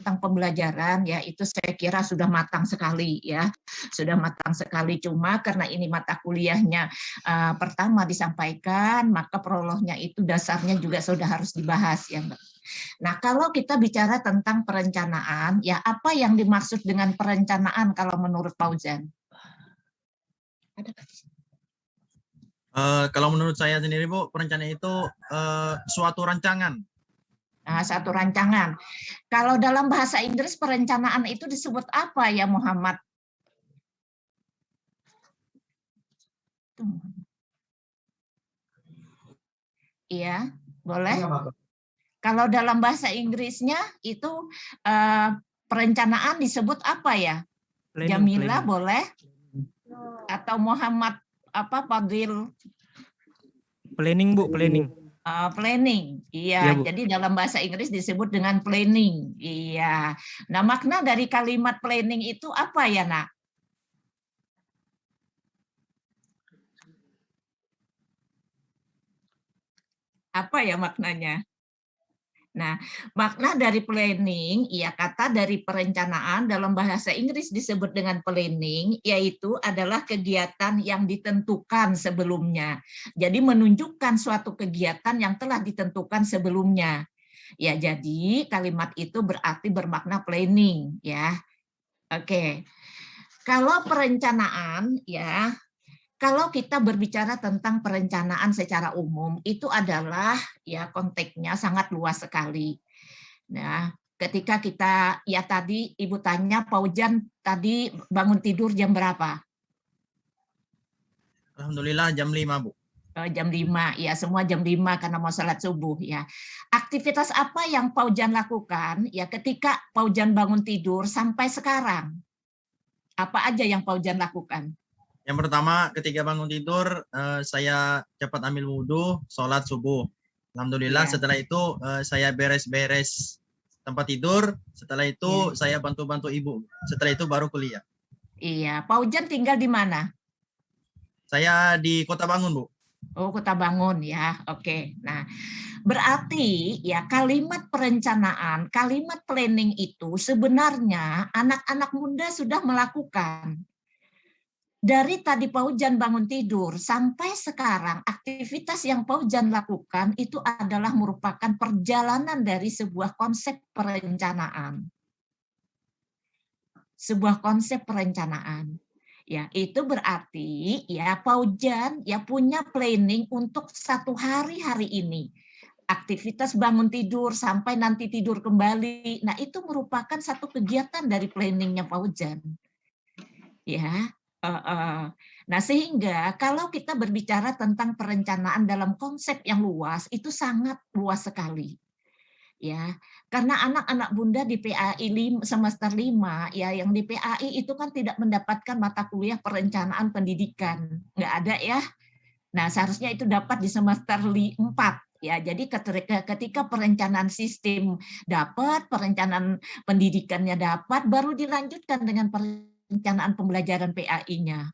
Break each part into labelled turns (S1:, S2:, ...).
S1: tentang pembelajaran ya itu saya kira sudah matang sekali ya, sudah matang sekali. Cuma karena ini mata kuliahnya pertama disampaikan, maka prolognya itu dasarnya juga sudah harus dibahas ya Mbak. Nah kalau kita bicara tentang perencanaan, ya apa yang dimaksud dengan perencanaan kalau menurut Pak Ujan?
S2: Kalau menurut saya sendiri Bu, perencanaan itu suatu rancangan.
S1: Nah, satu rancangan. Kalau dalam bahasa Inggris perencanaan itu disebut apa ya Muhammad? Iya, boleh. Kalau dalam bahasa Inggrisnya itu perencanaan disebut apa ya? Jamila boleh? Atau Muhammad Fadil?
S3: Planning Bu, planning.
S1: Planning, iya.
S3: Ya, Bu.
S1: Jadi dalam bahasa Inggris disebut dengan planning, iya. Nah makna dari kalimat planning itu apa ya Nak? Apa ya maknanya? Nah, makna dari planning, ya kata dari perencanaan dalam bahasa Inggris disebut dengan planning, yaitu adalah kegiatan yang ditentukan sebelumnya. Jadi menunjukkan suatu kegiatan yang telah ditentukan sebelumnya. Ya, jadi kalimat itu berarti bermakna planning, ya. Oke. Kalau perencanaan, ya, kalau kita berbicara tentang perencanaan secara umum, itu adalah ya konteksnya sangat luas sekali. Nah, ketika kita ya tadi Ibu tanya Pak Ujan tadi bangun tidur jam berapa?
S2: Alhamdulillah jam 5 Bu.
S1: Jam 5, ya semua jam 5 karena mau sholat subuh ya. Aktivitas apa yang Pak Ujan lakukan ya ketika Pak Ujan bangun tidur sampai sekarang? Apa aja yang Pak Ujan lakukan?
S2: Yang pertama, ketika bangun tidur, saya cepat ambil wudhu, sholat subuh. Alhamdulillah, setelah itu saya beres-beres tempat tidur. Setelah itu saya bantu-bantu ibu. Setelah itu baru kuliah.
S1: Iya, Pak Ujan tinggal di mana?
S2: Saya di Kota Bangun, Bu.
S1: Oh, Kota Bangun ya. Oke. Nah, berarti ya kalimat perencanaan, kalimat planning itu sebenarnya anak-anak muda sudah melakukan. Dari tadi Pak Ujan bangun tidur sampai sekarang aktivitas yang Pak Ujan lakukan itu adalah merupakan perjalanan dari sebuah konsep perencanaan. Sebuah konsep perencanaan. Ya, itu berarti ya Pak Ujan ya punya planning untuk satu hari ini. Aktivitas bangun tidur sampai nanti tidur kembali. Nah, itu merupakan satu kegiatan dari planningnya Pak Ujan. Ya. Nah, sehingga kalau kita berbicara tentang perencanaan dalam konsep yang luas, itu sangat luas sekali. Ya, karena anak-anak Bunda di PAI semester 5, ya yang di PAI itu kan tidak mendapatkan mata kuliah perencanaan pendidikan. Nggak ada ya. Nah, seharusnya itu dapat di semester 4. Ya, jadi ketika perencanaan sistem dapat, perencanaan pendidikannya dapat, baru dilanjutkan dengan perencanaan pembelajaran PAI-nya.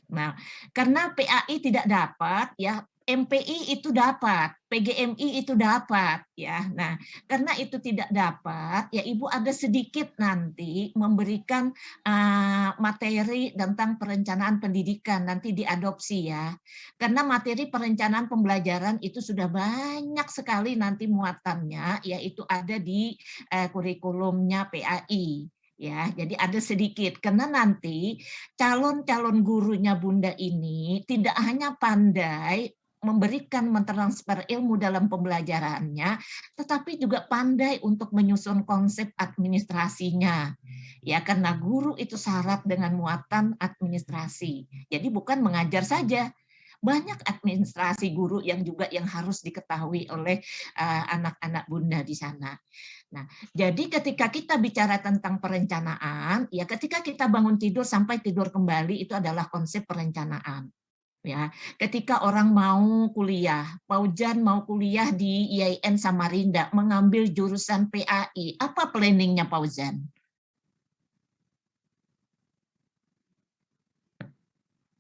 S1: Nah, karena PAI tidak dapat, ya MPI itu dapat, PGMI itu dapat, ya. Nah, karena itu tidak dapat, ya Ibu ada sedikit nanti memberikan materi tentang perencanaan pendidikan nanti diadopsi ya. Karena materi perencanaan pembelajaran itu sudah banyak sekali nanti muatannya, yaitu ada di kurikulumnya PAI. Ya, jadi ada sedikit karena nanti calon-calon gurunya Bunda ini tidak hanya pandai memberikan mentransfer ilmu dalam pembelajarannya, tetapi juga pandai untuk menyusun konsep administrasinya. Ya, karena guru itu syarat dengan muatan administrasi. Jadi bukan mengajar saja. Banyak administrasi guru yang juga yang harus diketahui oleh anak-anak Bunda di sana. Nah, jadi ketika kita bicara tentang perencanaan, ya ketika kita bangun tidur sampai tidur kembali itu adalah konsep perencanaan. Ya, ketika orang mau kuliah, Paujan mau kuliah di IAIN Samarinda, mengambil jurusan PAI, apa planningnya Paujan?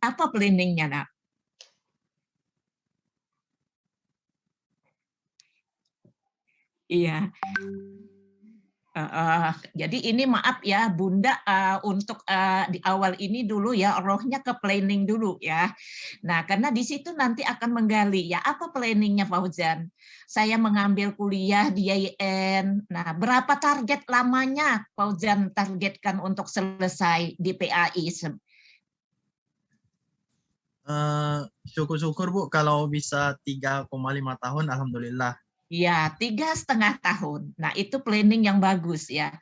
S1: Apa planningnya, Nak? Iya. Jadi ini maaf ya Bunda, untuk di awal ini dulu ya rohnya ke planning dulu ya. Nah karena di situ nanti akan menggali ya apa planningnya Fauzan. Saya mengambil kuliah di IAIN. Nah berapa target lamanya Fauzan targetkan untuk selesai di PAI?
S2: Syukur-syukur Bu kalau bisa 3,5 tahun, alhamdulillah.
S1: Ya, 3,5 tahun. Nah, itu planning yang bagus ya.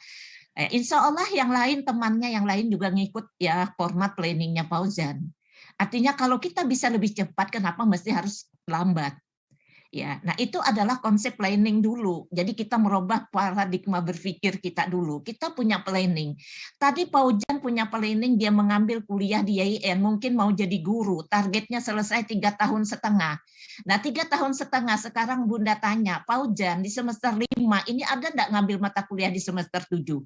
S1: Insya Allah yang lain, temannya yang lain juga ngikut ya format planningnya Fauzan. Artinya kalau kita bisa lebih cepat, kenapa mesti harus lambat? Ya, nah itu adalah konsep planning dulu. Jadi kita merubah paradigma berpikir kita dulu. Kita punya planning. Tadi Paujan punya planning, dia mengambil kuliah di IAIN, mungkin mau jadi guru. Targetnya selesai 3,5 tahun. Nah 3,5 tahun sekarang Bunda tanya, Paujan di semester 5 ini ada enggak ngambil mata kuliah di semester 7?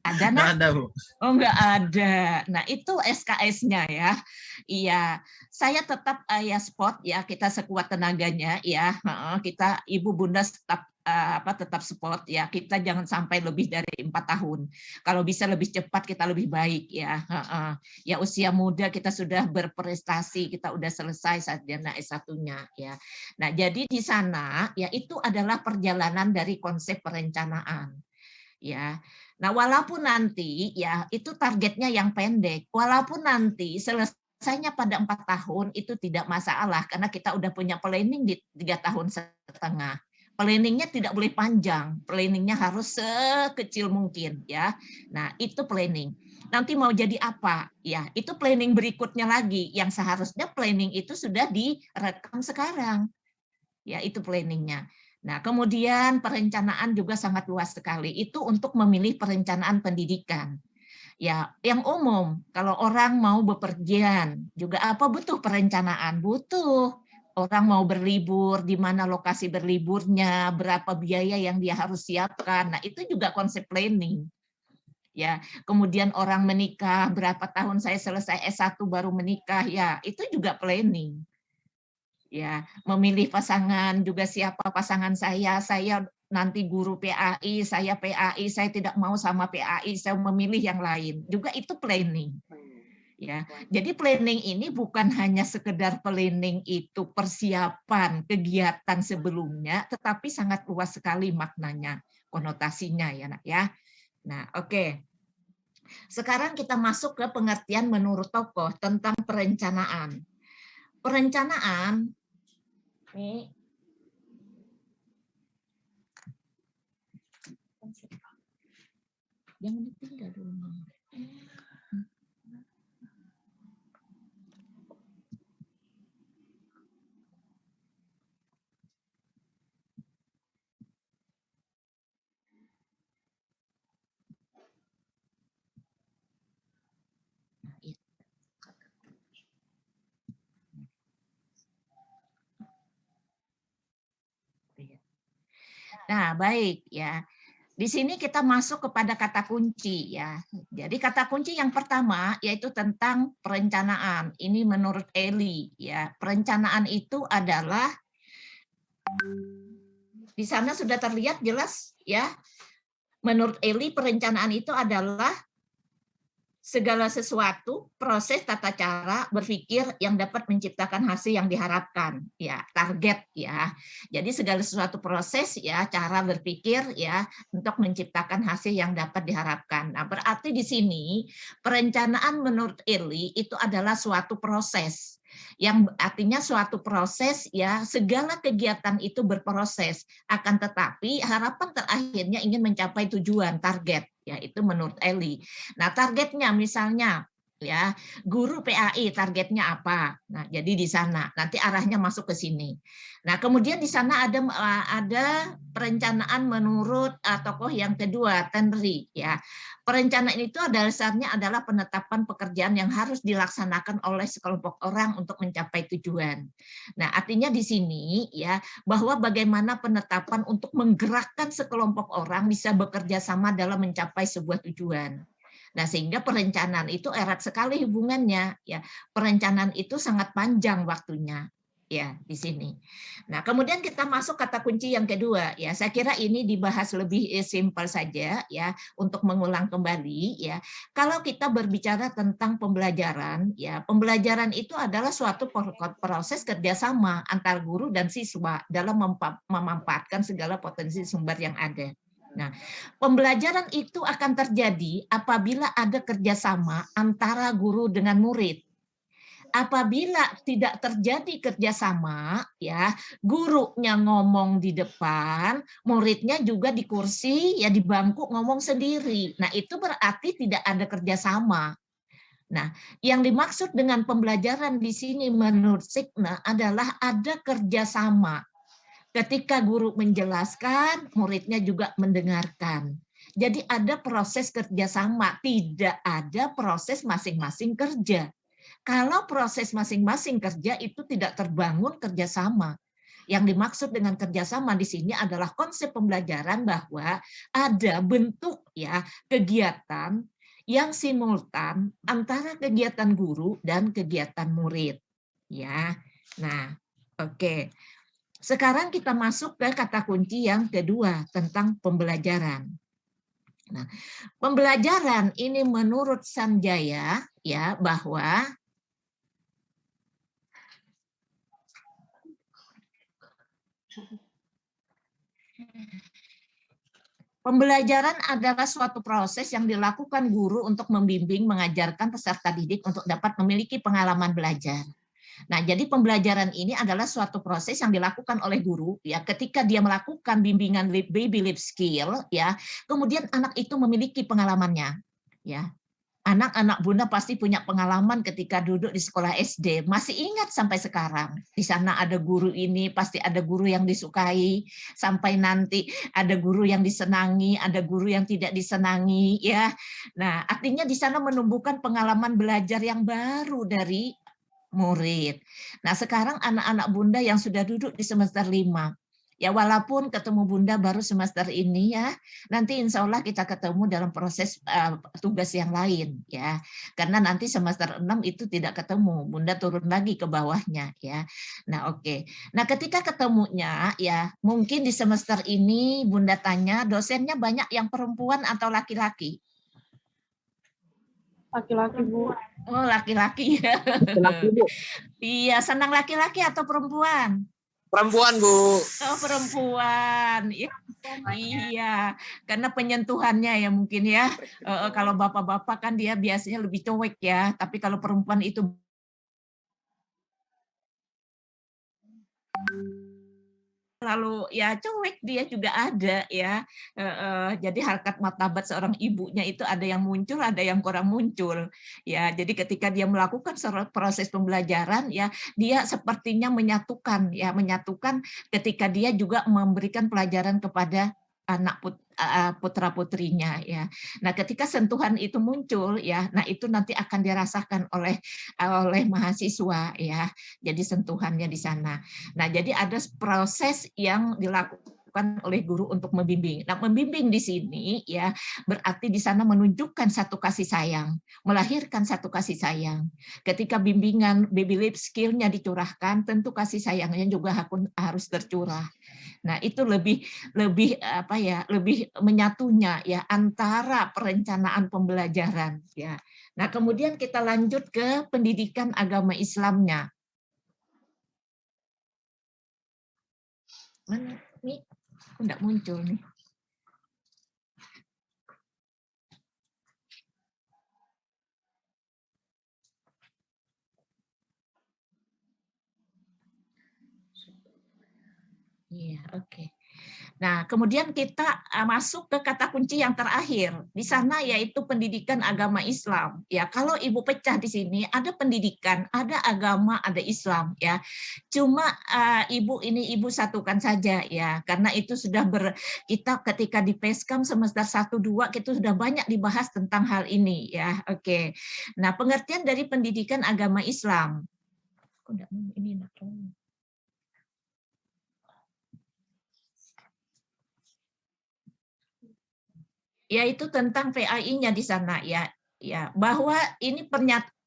S1: Ada
S2: Nggak
S1: nak?
S2: ada Bu.
S1: Oh, enggak ada. Nah, itu SKS-nya ya. Iya, saya tetap ya sport ya, kita sekuat tenaganya ya. Kita Ibu Bunda tetap sport ya. Kita jangan sampai lebih dari 4 tahun. Kalau bisa lebih cepat kita lebih baik ya. Ya usia muda kita sudah berprestasi, kita udah selesai sarjana S1-nya ya. Nah, jadi di sana ya itu adalah perjalanan dari konsep perencanaan. Ya. Nah, walaupun nanti ya itu targetnya yang pendek, walaupun nanti selesainya pada 4 tahun itu tidak masalah karena kita udah punya planning di 3,5 tahun. Planningnya tidak boleh panjang, planningnya harus sekecil mungkin ya. Nah, itu planning. Nanti mau jadi apa? Ya, itu planning berikutnya lagi yang seharusnya planning itu sudah direkam sekarang. Ya, itu planningnya. Nah, kemudian perencanaan juga sangat luas sekali. Itu untuk memilih perencanaan pendidikan. Ya, yang umum, kalau orang mau bepergian, juga apa butuh perencanaan? Butuh. Orang mau berlibur, di mana lokasi berliburnya, berapa biaya yang dia harus siapkan. Nah, itu juga konsep planning. Ya, kemudian orang menikah, berapa tahun saya selesai S1 baru menikah, ya, itu juga planning. Ya, memilih pasangan juga siapa pasangan saya nanti guru PAI, saya PAI, saya tidak mau sama PAI, saya memilih yang lain. Juga itu planning. Ya. Jadi planning ini bukan hanya sekedar planning itu persiapan kegiatan sebelumnya, tetapi sangat luas sekali maknanya, konotasinya ya, Nak ya. Nah, oke. Sekarang kita masuk ke pengertian menurut tokoh tentang perencanaan. Perencanaan ini jangan ditinggal dulu. Nah, baik ya. Di sini kita masuk kepada kata kunci ya. Jadi kata kunci yang pertama yaitu tentang perencanaan. Ini menurut Eli ya. Perencanaan itu adalah di sana sudah terlihat jelas ya. Menurut Eli perencanaan itu adalah segala sesuatu, proses tata cara berpikir yang dapat menciptakan hasil yang diharapkan, ya, target ya. Jadi segala sesuatu proses ya, cara berpikir ya untuk menciptakan hasil yang dapat diharapkan. Nah, berarti di sini perencanaan menurut Eli itu adalah suatu proses. Yang artinya suatu proses ya, segala kegiatan itu berproses, akan tetapi harapan terakhirnya ingin mencapai tujuan, target. Ya, itu menurut Eli. Nah, targetnya misalnya ya, guru PAI targetnya apa? Nah, jadi di sana nanti arahnya masuk ke sini. Nah, kemudian di sana ada perencanaan menurut tokoh yang kedua, Tenri ya. Perencanaan itu dasarnya adalah penetapan pekerjaan yang harus dilaksanakan oleh sekelompok orang untuk mencapai tujuan. Nah, artinya di sini ya bahwa bagaimana penetapan untuk menggerakkan sekelompok orang bisa bekerja sama dalam mencapai sebuah tujuan. Nah, sehingga perencanaan itu erat sekali hubungannya ya. Perencanaan itu sangat panjang waktunya. ya di sini. Nah, kemudian kita masuk kata kunci yang kedua ya. Saya kira ini dibahas lebih simpel saja ya untuk mengulang kembali ya. Kalau kita berbicara tentang pembelajaran ya, pembelajaran itu adalah suatu proses kerjasama antar guru dan siswa dalam memanfaatkan segala potensi sumber yang ada. Nah, pembelajaran itu akan terjadi apabila ada kerjasama antara guru dengan murid. Apabila tidak terjadi kerjasama, ya gurunya ngomong di depan, muridnya juga di kursi, ya di bangku ngomong sendiri. Nah itu berarti tidak ada kerjasama. Nah, yang dimaksud dengan pembelajaran di sini menurut Signa adalah ada kerjasama. Ketika guru menjelaskan, muridnya juga mendengarkan. Jadi ada proses kerjasama, tidak ada proses masing-masing kerja. Kalau proses masing-masing kerja itu tidak terbangun kerjasama. Yang dimaksud dengan kerjasama di sini adalah konsep pembelajaran bahwa ada bentuk ya kegiatan yang simultan antara kegiatan guru dan kegiatan murid. Ya, nah, oke. Sekarang kita masuk ke kata kunci yang kedua tentang pembelajaran. Nah, pembelajaran ini menurut Sanjaya ya bahwa pembelajaran adalah suatu proses yang dilakukan guru untuk membimbing, mengajarkan peserta didik untuk dapat memiliki pengalaman belajar. Nah, jadi pembelajaran ini adalah suatu proses yang dilakukan oleh guru ya ketika dia melakukan bimbingan baby life skill ya, kemudian anak itu memiliki pengalamannya ya. Anak-anak Bunda pasti punya pengalaman ketika duduk di sekolah SD. Masih ingat sampai sekarang. Di sana ada guru ini, pasti ada guru yang disukai. Sampai nanti ada guru yang disenangi, ada guru yang tidak disenangi. Ya, nah artinya di sana menumbuhkan pengalaman belajar yang baru dari murid. Nah sekarang anak-anak Bunda yang sudah duduk di semester 5. Ya walaupun ketemu Bunda baru semester ini ya, nanti insya Allah kita ketemu dalam proses tugas yang lain ya. Karena nanti semester 6 itu tidak ketemu, Bunda turun lagi ke bawahnya ya. Nah oke. Nah ketika ketemunya ya mungkin di semester ini Bunda tanya dosennya banyak yang perempuan atau laki-laki?
S4: Laki-laki, Bu.
S1: Oh laki-laki ya.
S5: Laki-laki, Bu.
S1: Iya, senang laki-laki atau perempuan?
S5: Perempuan, Bu.
S1: Oh, perempuan. Iya, karena penyentuhannya ya mungkin ya. Kalau bapak-bapak kan dia biasanya lebih cuek ya, tapi kalau perempuan itu lalu ya cuek dia juga ada ya. Jadi harkat martabat seorang ibunya itu ada yang muncul, ada yang kurang muncul. Ya, jadi ketika dia melakukan proses pembelajaran ya, dia sepertinya menyatukan menyatukan ketika dia juga memberikan pelajaran kepada anak putra putrinya ya. Nah, ketika sentuhan itu muncul ya, nah itu nanti akan dirasakan oleh mahasiswa ya. Jadi sentuhannya di sana. Nah, jadi ada proses yang dilakukan oleh guru untuk membimbing. Nah, membimbing di sini ya berarti di sana menunjukkan satu kasih sayang, melahirkan satu kasih sayang. Ketika bimbingan baby life skill-nya dicurahkan, tentu kasih sayangnya juga harus tercurah. Nah, itu lebih menyatunya ya antara perencanaan pembelajaran ya. Nah, kemudian kita lanjut ke pendidikan agama Islamnya. Mana nih? Enggak muncul nih. Iya, oke. Nah, kemudian kita masuk ke kata kunci yang terakhir. Di sana yaitu pendidikan agama Islam. Ya, kalau Ibu pecah di sini ada pendidikan, ada agama, ada Islam ya. Cuma Ibu satukan saja ya, karena itu sudah kita ketika di Peskam semester 1 2 kita sudah banyak dibahas tentang hal ini ya. Oke. Nah, pengertian dari pendidikan agama Islam. Yaitu tentang PAI-nya di sana ya, bahwa ini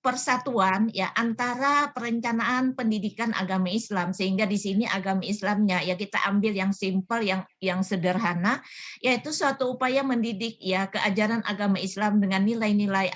S1: persatuan ya antara perencanaan pendidikan agama Islam, sehingga di sini agama Islamnya ya kita ambil yang simpel, yang sederhana, yaitu suatu upaya mendidik ya keajaran agama Islam dengan nilai-nilai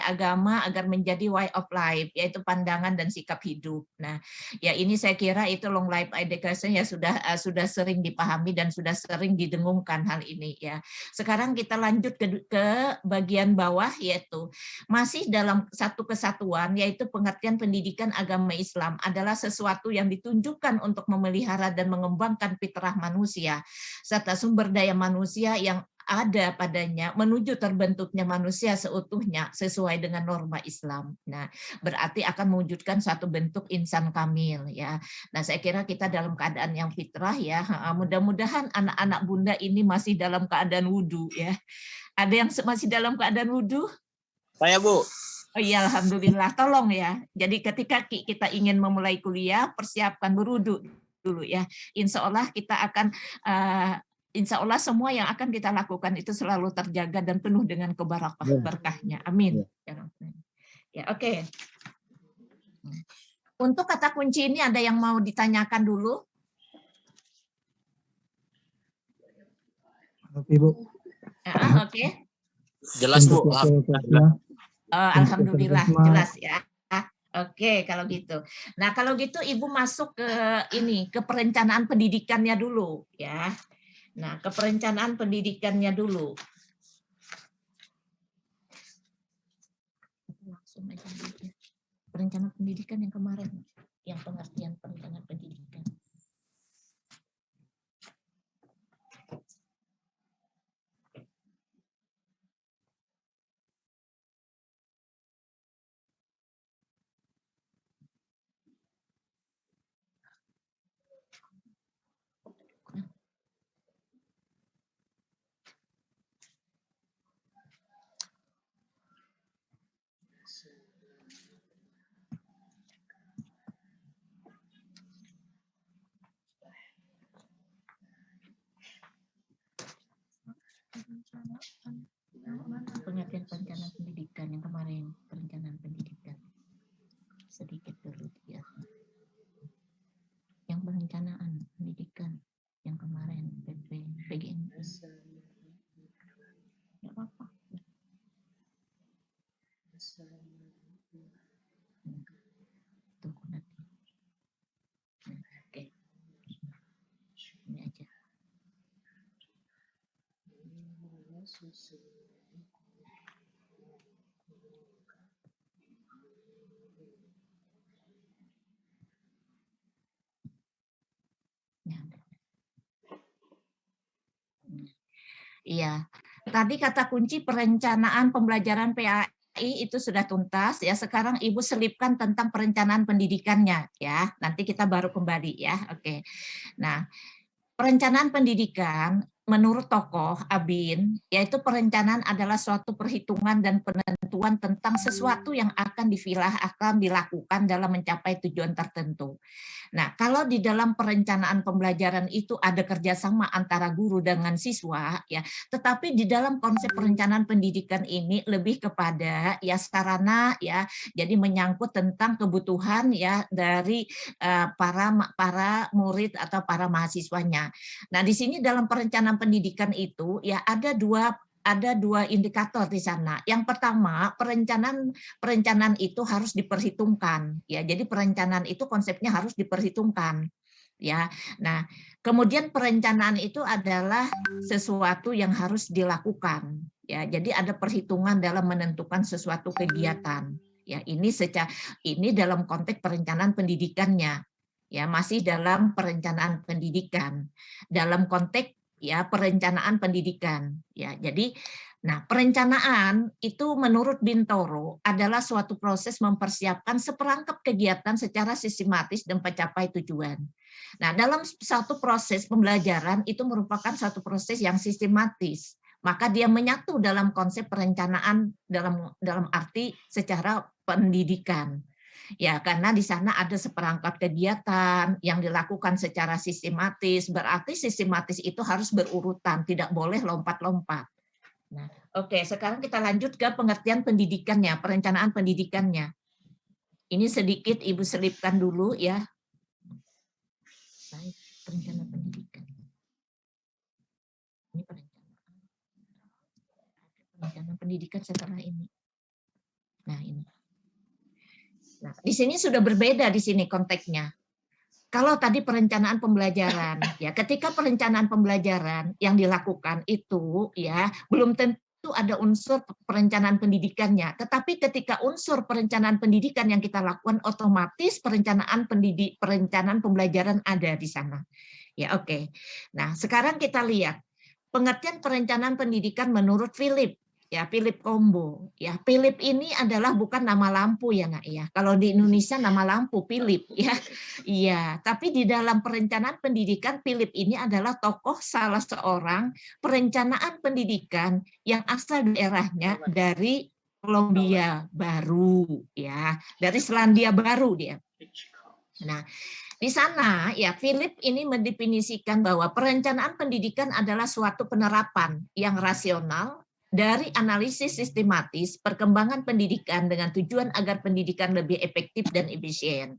S1: agama agar menjadi way of life, yaitu pandangan dan sikap hidup. Nah, ya ini saya kira itu long life education ya sudah sering dipahami dan sudah sering didengungkan hal ini ya. Sekarang kita lanjut ke bagian bawah, yaitu masih dalam satu kesatuan, yaitu pengertian pendidikan agama Islam adalah sesuatu yang ditunjukkan untuk memelihara dan mengembangkan fitrah manusia serta sumber daya manusia yang ada padanya menuju terbentuknya manusia seutuhnya sesuai dengan norma Islam. Nah, berarti akan mewujudkan suatu bentuk insan kamil ya. Nah, saya kira kita dalam keadaan yang fitrah ya. Mudah-mudahan anak-anak Bunda ini masih dalam keadaan wudhu ya. Ada yang masih dalam keadaan wudhu?
S5: Saya, Bu.
S1: Oh iya, alhamdulillah. Tolong ya. Jadi ketika kita ingin memulai kuliah, persiapkan berwudu dulu ya. Insya Allah kita akan insya Allah semua yang akan kita lakukan itu selalu terjaga dan penuh dengan berkahnya. Amin. Ya, oke. Untuk kata kunci ini ada yang mau ditanyakan dulu?
S3: Oke, Bu.
S1: Oke.
S5: Jelas, Bu.
S1: Alhamdulillah, jelas ya. Oke, kalau gitu. Nah, kalau gitu Ibu masuk ke ini, ke perencanaan pendidikannya dulu ya. Nah, ke perencanaan pendidikannya dulu. Langsung aja dulu. Perencanaan pendidikan yang kemarin, yang pengertian perencanaan pendidikan. Pengertian perencanaan pendidikan yang kemarin, perencanaan pendidikan sedikit dulu ya. Yang perencanaan pendidikan yang kemarin PGN. Nggak apa-apa. Tunggu nanti. Oke. Ini aja. Iya, tadi kata kunci perencanaan pembelajaran PAI itu sudah tuntas ya. Sekarang Ibu selipkan tentang perencanaan pendidikannya ya. Nanti kita baru kembali ya. Oke. Nah, perencanaan pendidikan menurut tokoh Abin, yaitu perencanaan adalah suatu perhitungan dan penentuan tentang sesuatu yang akan dilakukan dalam mencapai tujuan tertentu. Nah, kalau di dalam perencanaan pembelajaran itu ada kerjasama antara guru dengan siswa, ya, tetapi di dalam konsep perencanaan pendidikan ini lebih kepada ya sarana, ya, jadi menyangkut tentang kebutuhan ya dari para murid atau para mahasiswanya. Nah, di sini dalam perencanaan pendidikan itu ya ada dua indikator di sana. Yang pertama, perencanaan itu harus diperhitungkan ya. Jadi perencanaan itu konsepnya harus diperhitungkan ya. Nah, kemudian perencanaan itu adalah sesuatu yang harus dilakukan ya. Jadi ada perhitungan dalam menentukan sesuatu kegiatan. Ya, ini dalam konteks perencanaan pendidikannya. Ya, masih dalam perencanaan pendidikan. Dalam konteks ya perencanaan pendidikan ya. Jadi nah, perencanaan itu menurut Bintoro adalah suatu proses mempersiapkan seperangkap kegiatan secara sistematis dan mencapai tujuan. Nah, dalam satu proses pembelajaran itu merupakan satu proses yang sistematis. Maka dia menyatu dalam konsep perencanaan dalam arti secara pendidikan. Ya, karena di sana ada seperangkat kegiatan yang dilakukan secara sistematis, berarti sistematis itu harus berurutan, tidak boleh lompat-lompat. Nah, oke, sekarang kita lanjut ke pengertian pendidikannya, perencanaan pendidikannya. Ini sedikit Ibu selipkan dulu ya. Baik, perencanaan pendidikan. Ini perencanaan pendidikan setelah ini. Nah, ini. Nah, di sini sudah berbeda di sini konteksnya. Kalau tadi perencanaan pembelajaran, ya ketika perencanaan pembelajaran yang dilakukan itu ya belum tentu ada unsur perencanaan pendidikannya, tetapi ketika unsur perencanaan pendidikan yang kita lakukan otomatis perencanaan pembelajaran ada di sana. Ya, oke. Nah, sekarang kita lihat pengertian perencanaan pendidikan menurut Philip. Ya, Philip Combo. Ya, Philip ini adalah bukan nama lampu ya, Nak ya. Kalau di Indonesia nama lampu Philip ya. Iya, tapi di dalam perencanaan pendidikan Philip ini adalah tokoh salah seorang perencanaan pendidikan yang asal daerahnya dari Selandia Baru ya, dari Selandia Baru dia. Nah, di sana ya Philip ini mendefinisikan bahwa perencanaan pendidikan adalah suatu penerapan yang rasional dari analisis sistematis perkembangan pendidikan dengan tujuan agar pendidikan lebih efektif dan efisien.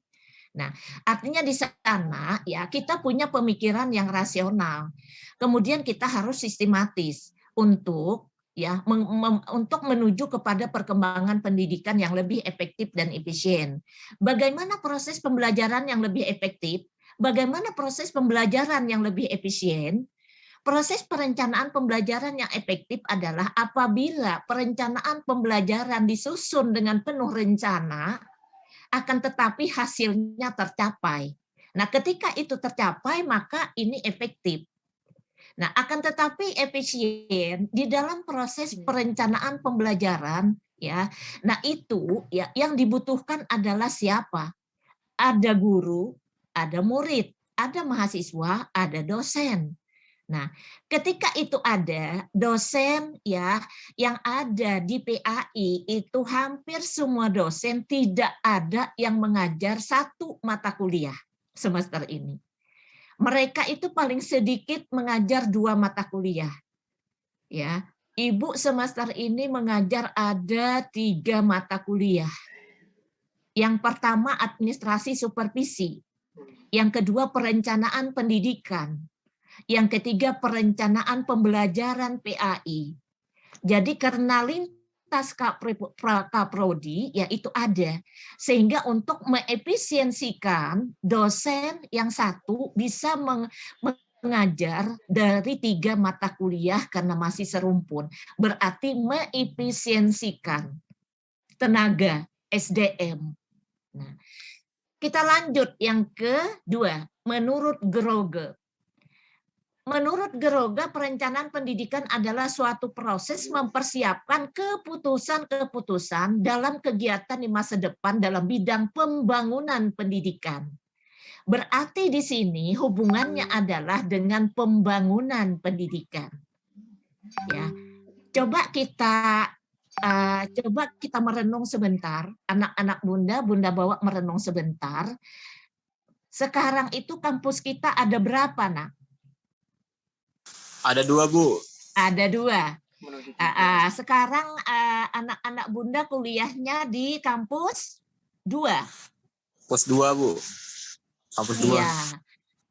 S1: Nah, artinya di sana ya kita punya pemikiran yang rasional. Kemudian kita harus sistematis untuk ya untuk menuju kepada perkembangan pendidikan yang lebih efektif dan efisien. Bagaimana proses pembelajaran yang lebih efektif? Bagaimana proses pembelajaran yang lebih efisien? Proses perencanaan pembelajaran yang efektif adalah apabila perencanaan pembelajaran disusun dengan penuh rencana, akan tetapi hasilnya tercapai. Nah, ketika itu tercapai, maka ini efektif. Nah, akan tetapi efisien di dalam proses perencanaan pembelajaran, ya. Nah, itu ya yang dibutuhkan adalah siapa? Ada guru, ada murid, ada mahasiswa, ada dosen. Nah, ketika itu ada dosen ya yang ada di PAI itu hampir semua dosen tidak ada yang mengajar satu mata kuliah semester ini. Mereka itu paling sedikit mengajar 2 mata kuliah. Ya, Ibu semester ini mengajar ada 3 mata kuliah. Yang pertama administrasi supervisi, yang kedua perencanaan pendidikan, yang ketiga perencanaan pembelajaran PAI. Jadi karena lintas Kaprodi ya itu ada, sehingga untuk mengefisiensikan dosen yang satu bisa mengajar dari 3 mata kuliah karena masih serumpun, berarti mengefisiensikan tenaga SDM. Nah, kita lanjut yang kedua, menurut Groge. Menurut Geroga, perencanaan pendidikan adalah suatu proses mempersiapkan keputusan-keputusan dalam kegiatan di masa depan dalam bidang pembangunan pendidikan. Berarti di sini hubungannya adalah dengan pembangunan pendidikan. Ya, coba kita merenung sebentar, anak-anak Bunda bawa merenung sebentar. Sekarang itu kampus kita ada berapa, Nak?
S5: Ada 2, Bu.
S1: Ada 2. Sekarang anak-anak Bunda kuliahnya di kampus 2.
S5: Kampus 2, Bu. Kampus 2.
S1: Iya,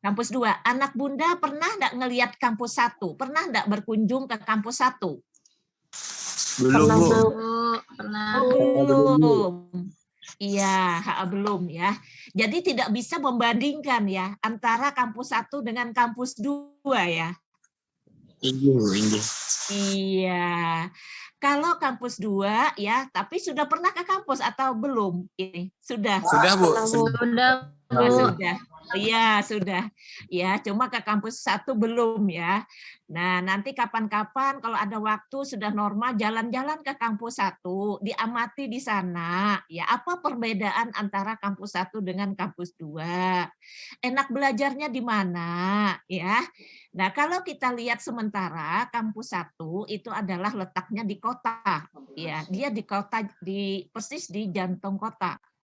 S1: kampus 2. Anak Bunda pernah enggak ngelihat kampus 1? Pernah enggak berkunjung ke kampus 1?
S5: Belum, Bu.
S4: Pernah.
S1: Belum. Iya, belum ya. Jadi tidak bisa membandingkan ya antara kampus 1 dengan kampus 2 ya. Iya. Kalau kampus 2 ya, tapi sudah pernah ke kampus atau belum? Ini sudah.
S5: Sudah, Bu.
S4: Sudah.
S1: Sudah. Iya, sudah. Ya, cuma ke kampus 1 belum ya. Nah, nanti kapan-kapan kalau ada waktu sudah normal jalan-jalan ke kampus 1, diamati di sana. Ya, apa perbedaan antara kampus 1 dengan kampus 2? Enak belajarnya di mana, ya? Nah, kalau kita lihat sementara kampus 1 itu adalah letaknya di kota. Ya, dia di kota persis di jantung kota.